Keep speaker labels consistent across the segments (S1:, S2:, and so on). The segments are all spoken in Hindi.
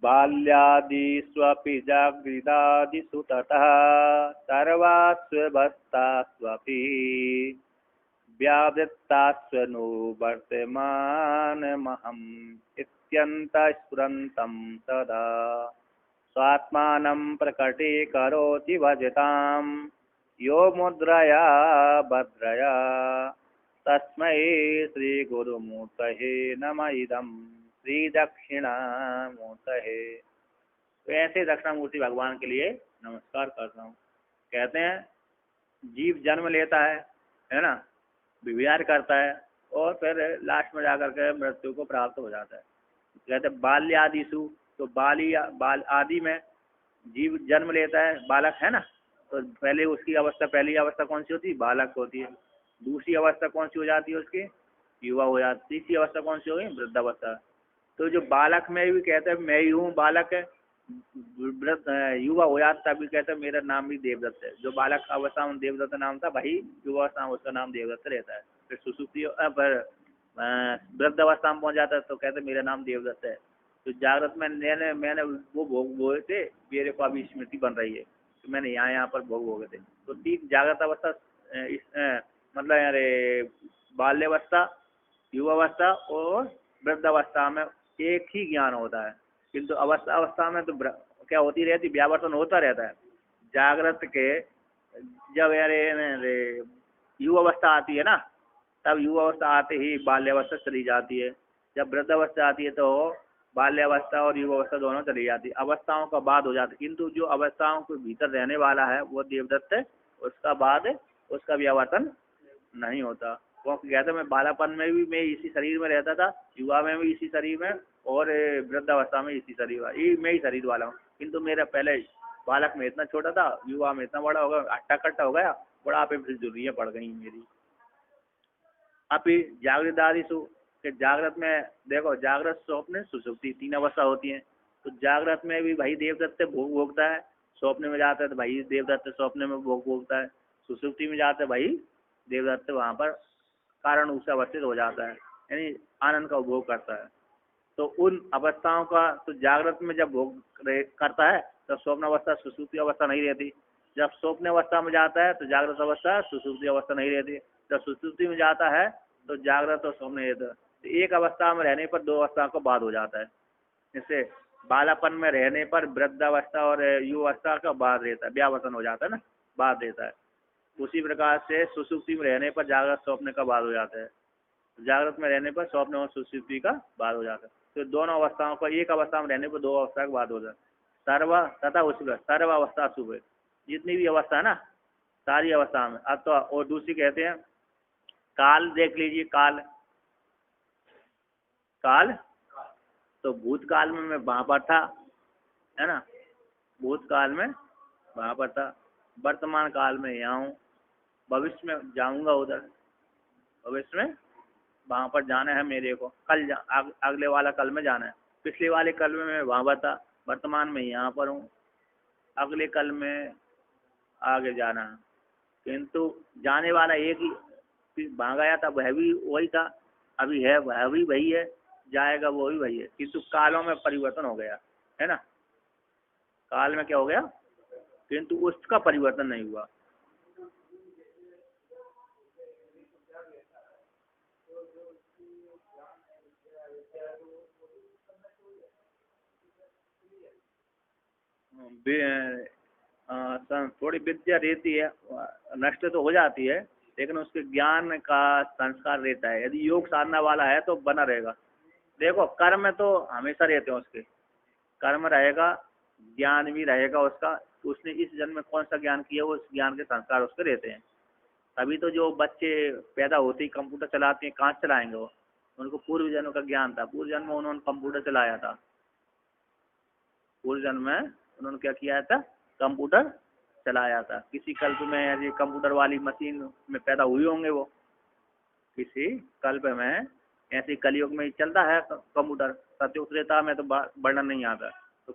S1: बाल्यादिष्वपि जागृतादिषु ततः सर्वास्वस्थास्वपि व्यावृत्तास्वनु वर्तमानमहम् इत्यन्तःस्फुरन्तं सदा स्वात्मानं प्रकटीकरोति भजतां यो मुद्रया भद्रया तस्मै श्रीगुरुमूर्तये नमः इदं श्रीदक्षिणामूर्तये। तो ऐसे दक्षिणामूर्ति भगवान के लिए नमस्कार करता हूँ। कहते हैं जीव जन्म लेता है ना, विहार करता है और फिर लास्ट में जाकर के मृत्यु को प्राप्त हो जाता है। कहते हैं बाल्य आदिशु, तो बाल आदि में जीव जन्म लेता है, बालक है ना, तो पहले उसकी अवस्था, पहली अवस्था कौन सी होती है? बालक होती है। दूसरी अवस्था कौन सी हो जाती है उसकी? युवा हो जाती। तीसरी अवस्था कौन सी हो गई? वृद्धावस्था। तो जो बालक में भी कहते हैं मैं ही हूँ बालक है, युवा हो जाता तभी कहते हैं मेरा नाम भी देवदत्त है। जो बालक अवस्था में देवदत्त नाम था, वही युवा अवस्था में उसका नाम देवदत्त रहता है। फिर सुसुप्ति पर वृद्ध अवस्था में पहुँच जाता है तो कहते हैं मेरा नाम देवदत्त है। तो जागृत में मैंने वो भोग भोगे थे, मेरे को अभी स्मृति बन रही है तो मैंने यहाँ पर भोग भोगे थे। तो तीन जागृत अवस्था मतलब अरे बाल्यावस्था, युवावस्था और वृद्धावस्था में एक ही ज्ञान होता है, किंतु अवस्था में तो क्या होती रहती, व्यावर्तन होता रहता है। जागृत के जब अरे युवावस्था आती है ना, तब युवावस्था आते ही बाल्यावस्था चली जाती है। जब वृद्धावस्था आती है तो बाल्यावस्था और युवावस्था दोनों चली जाती है, अवस्थाओं का बाद हो जाता है। किंतु जो अवस्थाओं के भीतर रहने वाला है वो देवदत्त है, उसका बाद उसका व्यावर्तन नहीं होता। क्योंकि कहते मैं बालापन में भी मैं इसी शरीर में रहता था, युवा में भी इसी शरीर में, और वृद्धावस्था में इसी शरीर, ये मैं ही शरीर वाला हूँ। किंतु मेरा पहले बालक में इतना छोटा था, युवा में इतना बड़ा हो गया, हट्टा कट्टा हो गया, बुढ़ापे में जरूरियाँ पड़ गई मेरी। अभी जागृत आदिशु के जागृत में देखो, जागृत स्वप्न सुसुप्ति तीन अवस्था होती हैं। तो जागृत में भी भाई देवदत्त भोग भोगता है, स्वप्न में जाता है तो भाई देवदत्त स्वप्न में भोग भोगता है, सुसुप्ति में जाता है भाई देवदत्त वहाँ पर कारण उससे अवस्थित हो जाता है, यानी आनंद का उपभोग करता है। तो उन अवस्थाओं का तो जागृत में जब भोग करता है तब स्वप्न अवस्था सुसुप्ति अवस्था नहीं रहती। जब स्वप्न अवस्था में जाता है तो जागृत अवस्था सुसुप्ति अवस्था नहीं रहती। जब सुसुप्ति में जाता है तो जागृत और स्वप्न रहता है। तो एक अवस्था में रहने पर दो अवस्था का बाद हो जाता है। जैसे बालापन में रहने पर वृद्धावस्था और युवावस्था का बाद रहता है, व्यावर्तन हो जाता है ना, बाद रहता है। उसी प्रकार से सुसुप्ति में रहने पर जागृत स्वप्न का बाद हो जाता है, जागृत में रहने पर स्वप्न और सुसुप्ति का बाद हो जाता है। तो दोनों अवस्थाओं का एक अवस्था में रहने पर दो अवस्था का बाद हो जाता है। सर्व तथा उसी सर्व अवस्था शुभ है, जितनी भी अवस्था है ना सारी अवस्था में। अब तो और दूसरी कहते हैं काल, देख लीजिए काल, काल तो भूतकाल में मैं वहाँ पर था, है ना, भूतकाल में वहाँ पर था, वर्तमान काल में यहाँ हूँ, भविष्य में जाऊँगा उधर, भविष्य में वहाँ पर जाना है मेरे को, कल अगले वाला कल में जाना है। पिछले वाले कल में मैं वहाँ पर था, वर्तमान में यहाँ पर हूँ, अगले कल में आगे जाना है। किंतु जाने वाला एक ही, वहाँ गया था वह भी वही था, अभी है वह भी वही है, जाएगा वो भी वही है, किंतु कालों में परिवर्तन हो गया है ना, काल में क्या हो गया, किंतु उसका परिवर्तन नहीं हुआ। थोड़ी विद्या रहती है, नष्ट तो हो जाती है, लेकिन उसके ज्ञान का संस्कार रहता है। यदि योग साधना वाला है तो बना रहेगा। देखो कर्म तो हमेशा रहते हैं, उसके कर्म रहेगा, ज्ञान भी रहेगा उसका। उसने इस जन्म में कौन सा ज्ञान किया, उस ज्ञान के संस्कार उसके रहते हैं। तभी तो जो बच्चे पैदा होते ही कंप्यूटर चलाते हैं, कहाँ चलाएंगे वो, उनको पूर्व जन्म का ज्ञान था, पूर्व जन्म में उन्होंने कंप्यूटर चलाया था, पूर्व जन्म में उन्होंने क्या किया था, कंप्यूटर चलाया था। किसी कल्प में ये कंप्यूटर वाली मशीन में पैदा हुए होंगे वो, किसी कल्प में, ऐसे कलयुग में चलता है कंप्यूटर, सत्युग त्रेता में तो वर्णन नहीं आता। तो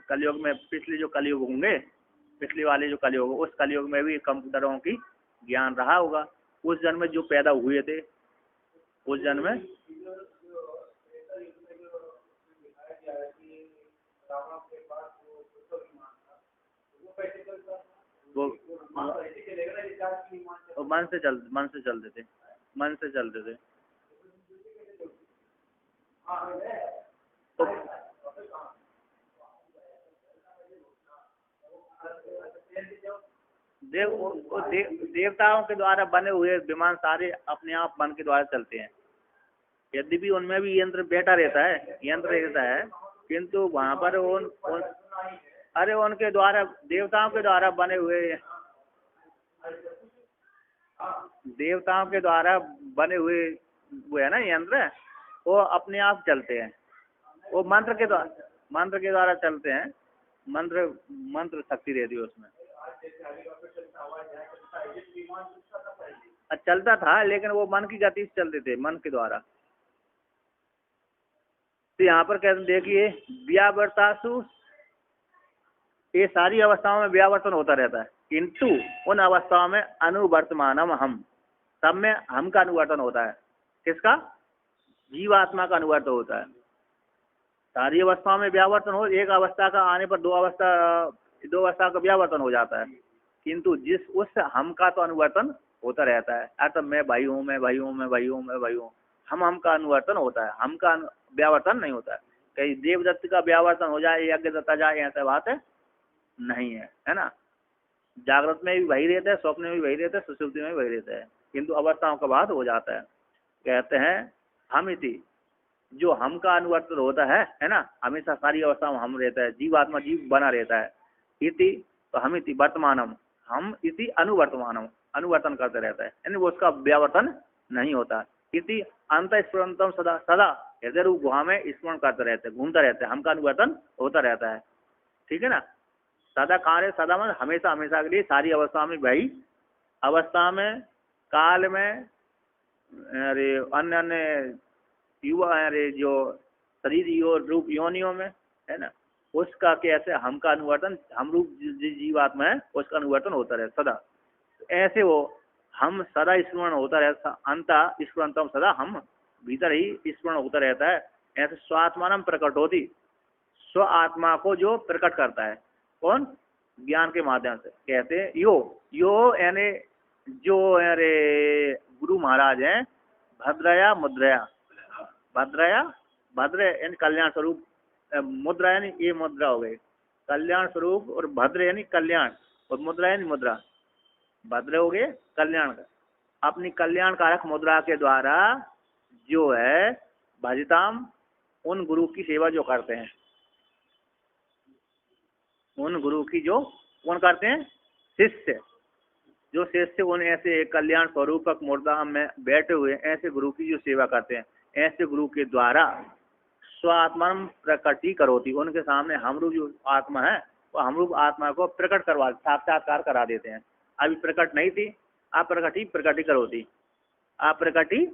S1: कलयुग में पिछले जो कलयुग होंगे, पिछले वाले जो कलयुग, उस कलयुग में भी कंप्यूटरों की ज्ञान रहा होगा। उस जन्म में जो पैदा हुए थे, उस जन्म में वो मन से चलते थे, मन से चलते थे। तो देवताओं के द्वारा बने हुए विमान सारे अपने आप मन के द्वारा चलते हैं। यद्यपि उनमें भी यंत्र बैठा रहता है, किंतु वहाँ पर अरे उनके द्वारा, देवताओं के द्वारा बने हुए वो है ना यंत्र, वो अपने आप चलते हैं। वो मंत्र के द्वारा चलते हैं। मंत्र शक्ति रहती है उसमें। चलता था, लेकिन वो मन की गति से चलते थे, मन के द्वारा। तो यहाँ पर कहते देखिए, व्यावर्तासु, ये सारी अवस्थाओं में व्यावर्तन होता रहता है, किंतु उन अवस्थाओं में अनुवर्तमानम हम, सब में हम का अनुवर्तन होता है। किसका? जीवात्मा का अनुवर्तन होता है। सारी अवस्थाओं में व्यावर्तन हो, एक अवस्था का आने पर दो अवस्था का व्यावर्तन हो जाता है, किंतु उस हम का तो अनुवर्तन होता रहता है। अर्थात मैं भाई हूँ, मैं भाई हूँ, मैं भाई हूँ, मैं भाई हूँ, हम का अनुवर्तन होता है, हम का व्यावर्तन नहीं होता है। कहीं देवदत्त का व्यावर्तन हो जाए, यज्ञ दत्ता जाए, ऐसा बात नहीं है ना। जागृत में भी वही रहता है, स्वप्न में भी वही रहता है, सुषुप्ति में भी वही रहता है, किंतु अवस्थाओं का बात हो जाता है। कहते हैं हम इति, जो हम का अनुवर्तन होता है ना, हमेशा सारी अवस्थाओं में हम रहता है, जीवात्मा जीव बना रहता है। इति, तो हम इति वर्तमानम, हम इति अनुवर्तमानम, अनुवर्तन करते रहता है, यानी वो उसका व्यावर्तन नहीं होता। इति अंत स्फुरंतम सदा, सदा हृदय रूप गुहा में स्मरण करते रहते हैं, घूमता रहता है, हम का अनुवर्तन होता रहता है। ठीक है ना। सदा कहाँ रहे? सदा मतलब हमेशा, हमेशा के लिए, सारी अवस्था में, भाई अवस्था में, काल में, अरे अन्य अन्य युवा, अरे जो शरीर रूप योनियों में, है ना, उसका कैसे हम का अनुवर्तन, हम रूप जीवात्मा है, उसका अनुवर्तन होता रहता सदा। ऐसे वो हम सदा स्मरण होता रहता, अंत स्मरणतम सदा, हम भीतर ही स्मरण होता रहता है। ऐसे स्वात्मान प्रकट होती, स्व आत्मा को जो प्रकट करता है, कौन? ज्ञान के माध्यम से। कहते हैं यो यानी जो अरे गुरु महाराज हैं, भद्रया मुद्रया, भद्र यानी कल्याण स्वरूप, मुद्रा यानी ये मुद्रा हो गई कल्याण स्वरूप, और भद्र यानी कल्याण, और मुद्रा यानी मुद्रा। भद्र हो गए कल्याण का, अपनी कल्याणकारक मुद्रा के द्वारा जो है भजताम, उन गुरु की सेवा जो करते हैं, उन गुरु की जो कौन करते हैं? शिष्य। जो शिष्य उन ऐसे कल्याण स्वरूपक मुद्रा में बैठे हुए ऐसे गुरु की जो सेवा करते हैं, ऐसे गुरु के द्वारा स्वात्मा प्रकटी करोती, उनके सामने हमरूप जो आत्मा है, वो हमरूप आत्मा को प्रकट करवा, साक्षात्कार करा देते हैं। अभी प्रकट नहीं थी, अप्रकटी प्रकटी करोती, अप्रकटी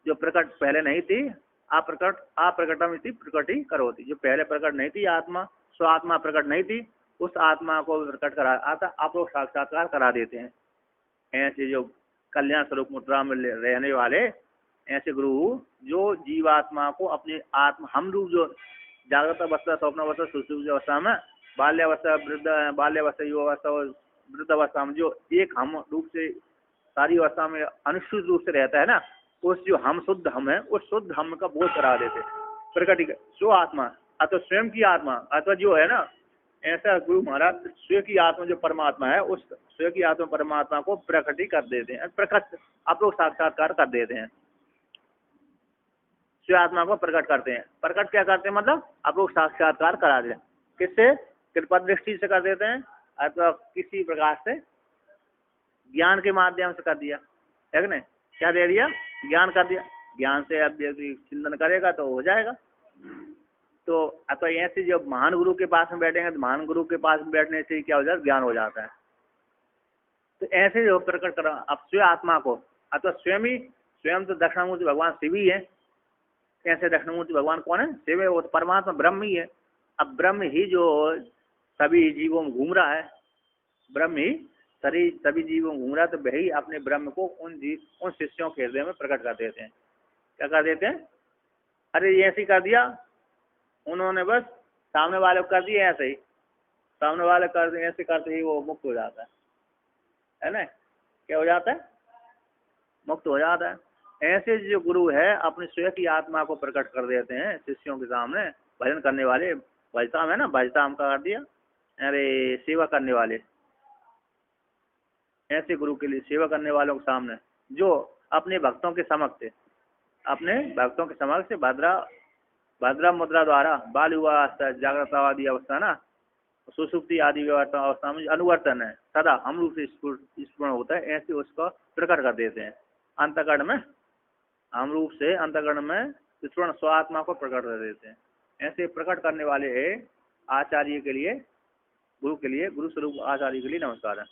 S1: जो प्रकट पहले नहीं थी, अप्रकटम इति प्रकटी करोती, जो पहले प्रकट नहीं थी आत्मा, स्वात्मा प्रकट नहीं थी, उस आत्मा को प्रकट करा आता, आप लोग साक्षात्कार करा देते हैं। ऐसे जो कल्याण स्वरूप मुद्रा में रहने वाले ऐसे गुरु जो जीवात्मा को अपने आत्मा, हम रूप जो जागृत अवस्था, स्वप्न अवस्था, सुषुप्ति अवस्था में, बाल्यावस्था, युवावस्था और वृद्ध अवस्था में जो एक हम रूप से सारी अवस्था में अनुसूचित रूप से रहता है ना, उस जो हम शुद्ध हम है, उस शुद्ध हम का बोध करा देते प्रकटी स्व आत्मा, अथवा स्वयं की आत्मा, अथवा जो है ना, ऐसा गुरु महाराज स्वयं की आत्मा जो परमात्मा है, उस स्वयं की आत्मा परमात्मा को प्रकटी कर देते हैं, प्रकट आप लोग साक्षात्कार कर देते हैं, स्वयं आत्मा को प्रकट करते हैं। प्रकट क्या करते हैं? मतलब आप लोग साक्षात्कार करा देते हैं। किससे? कृपा दृष्टि से कर देते हैं, अथवा किसी प्रकार से ज्ञान के माध्यम से कर दिया, है कि नहीं? क्या दे दिया? ज्ञान कर दिया। ज्ञान से अब चिंतन करेगा तो हो जाएगा। तो अथवा ऐसे जब महान गुरु के पास में बैठेंगे, तो महान गुरु के पास में बैठने से क्या हो जाता है? ज्ञान हो जाता है। तो ऐसे जो प्रकट करा अब स्वयं आत्मा को, अथवा स्वयं तो दक्षिणामूर्ति भगवान शिव ही है। कैसे दक्षिणामूर्ति भगवान कौन है? शिव है, वो तो परमात्मा ब्रह्म ही है। अब ब्रह्म ही जो सभी जीवों में घूम रहा है, ब्रह्म ही सभी जीवों में घूम रहा है, तो वही अपने ब्रह्म को उन शिष्यों के हृदय में प्रकट कर देते हैं। क्या कर देते हैं? अरे ऐसे ही कर दिया उन्होंने, बस सामने वाले को कर दिया ऐसे ही, सामने वाले कर ऐसे करते ही वो मुक्त हो जाता है। है ना, क्या हो जाता है, मुक्त हो जाता है। ऐसे जो गुरु है अपने स्वयं की आत्मा को प्रकट कर देते हैं शिष्यों के सामने। भजन करने वाले, भजताम है ना, भजताम का कर दिया, अरे सेवा करने वाले, ऐसे गुरु के लिए सेवा करने वालों के सामने जो अपने भक्तों के समक्ष, अपने भक्तों के समक्ष भद्रा भद्रा मुद्रा द्वारा बाल हुआ अवस्था, जागृत आदि अवस्था ना, सुसुप्ति आदि अवस्था में अनुवर्तन है सदा हम रूप से स्फुरण होता है, ऐसे उसको प्रकट कर देते हैं अंतकरण में, हम रूप से अंतकरण में स्फुरण स्वात्मा को प्रकट कर देते हैं। ऐसे प्रकट करने वाले है आचार्य के लिए, गुरु के लिए, गुरु स्वरूप आचार्य के लिए नमस्कार है।